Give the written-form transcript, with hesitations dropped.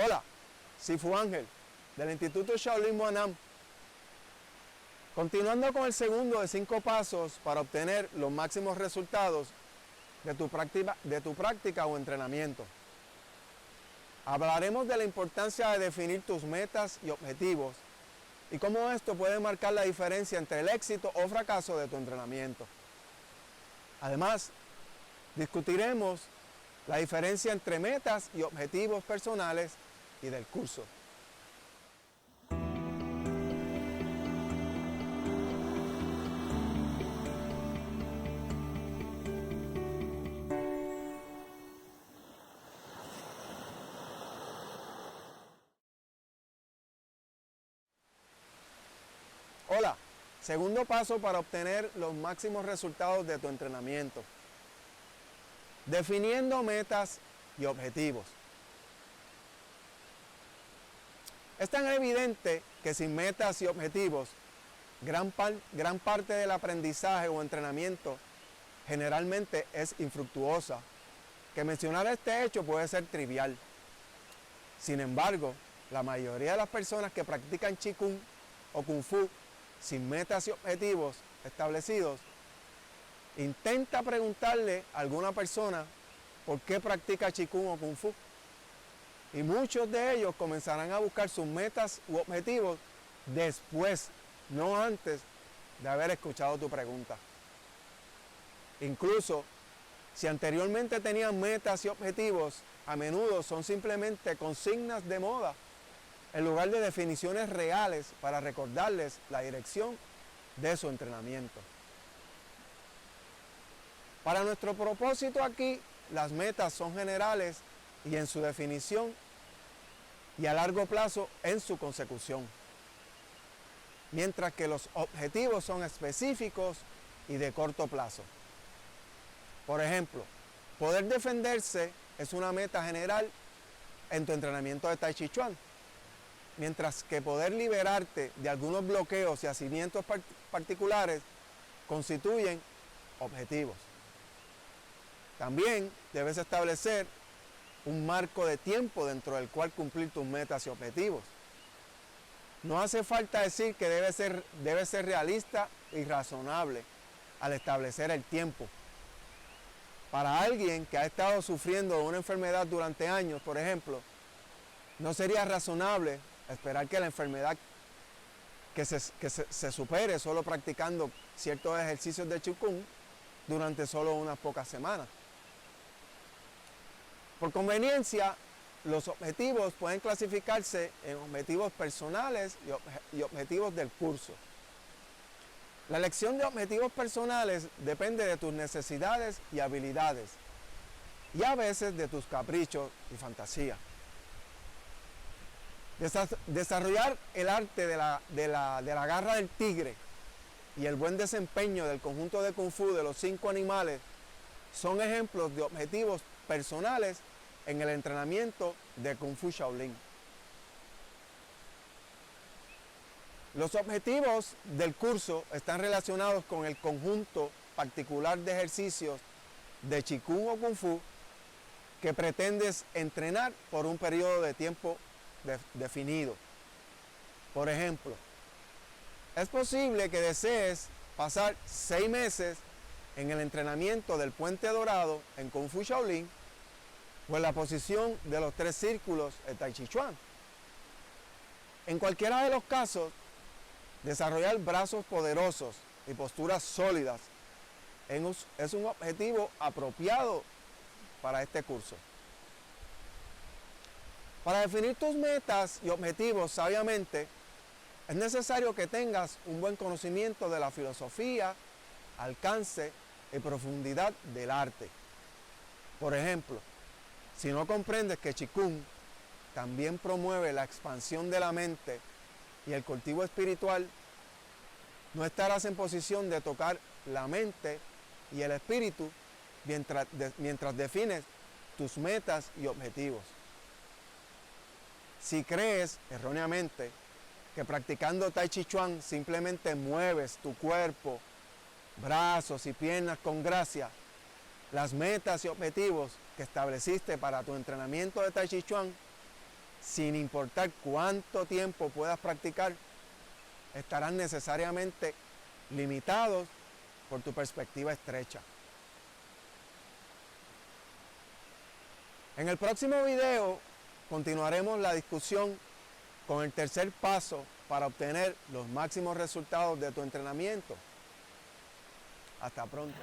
Hola, Sifu Ángel, del Instituto Shaolin Muanam. Continuando con el segundo de 5 pasos para obtener los máximos resultados de tu práctica o entrenamiento. Hablaremos de la importancia de definir tus metas y objetivos y cómo esto puede marcar la diferencia entre el éxito o fracaso de tu entrenamiento. Además, discutiremos la diferencia entre metas y objetivos personales y del curso. Hola, segundo paso para obtener los máximos resultados de tu entrenamiento. Definiendo metas y objetivos. Es tan evidente que sin metas y objetivos, gran parte del aprendizaje o entrenamiento generalmente es infructuosa, que mencionar este hecho puede ser trivial. Sin embargo, la mayoría de las personas que practican Qigong o Kung Fu sin metas y objetivos establecidos, intenta preguntarle a alguna persona por qué practica Qigong o Kung Fu. Y muchos de ellos comenzarán a buscar sus metas u objetivos después, no antes de haber escuchado tu pregunta. Incluso, si anteriormente tenían metas y objetivos, a menudo son simplemente consignas de moda, en lugar de definiciones reales para recordarles la dirección de su entrenamiento. Para nuestro propósito aquí, las metas son generales y en su definición y a largo plazo en su consecución, mientras que los objetivos son específicos y de corto plazo. Por ejemplo, poder defenderse es una meta general en tu entrenamiento de Tai Chi Chuan, mientras que poder liberarte de algunos bloqueos y hacimientos particulares constituyen objetivos. También debes establecer un marco de tiempo dentro del cual cumplir tus metas y objetivos. No hace falta decir que debe ser realista y razonable al establecer el tiempo. Para alguien que ha estado sufriendo de una enfermedad durante años, por ejemplo, no sería razonable esperar que la enfermedad se supere solo practicando ciertos ejercicios de Qigong durante solo unas pocas semanas. Por conveniencia, los objetivos pueden clasificarse en objetivos personales y objetivos del curso. La elección de objetivos personales depende de tus necesidades y habilidades, y a veces de tus caprichos y fantasías. Desarrollar el arte de la garra del tigre y el buen desempeño del conjunto de Kung Fu de los 5 animales son ejemplos de objetivos personales en el entrenamiento de Kung Fu Shaolin. Los objetivos del curso están relacionados con el conjunto particular de ejercicios de Qigong o Kung Fu que pretendes entrenar por un periodo de tiempo definido. Por ejemplo, es posible que desees pasar 6 meses en el entrenamiento del puente dorado en Kung Fu Shaolin o en la posición de los 3 círculos en Tai Chi Chuan. En cualquiera de los casos, desarrollar brazos poderosos y posturas sólidas es un objetivo apropiado para este curso. Para definir tus metas y objetivos sabiamente, es necesario que tengas un buen conocimiento de la filosofía, alcance y profundidad del arte. Por ejemplo, si no comprendes que Qigong también promueve la expansión de la mente y el cultivo espiritual, no estarás en posición de tocar la mente y el espíritu mientras defines tus metas y objetivos. Si crees erróneamente que practicando Tai Chi Chuan simplemente mueves tu cuerpo, brazos y piernas con gracia, las metas y objetivos que estableciste para tu entrenamiento de Tai Chi Chuan sin importar cuánto tiempo puedas practicar, estarán necesariamente limitados por tu perspectiva estrecha. En el próximo video continuaremos la discusión con el tercer paso para obtener los máximos resultados de tu entrenamiento. Hasta pronto.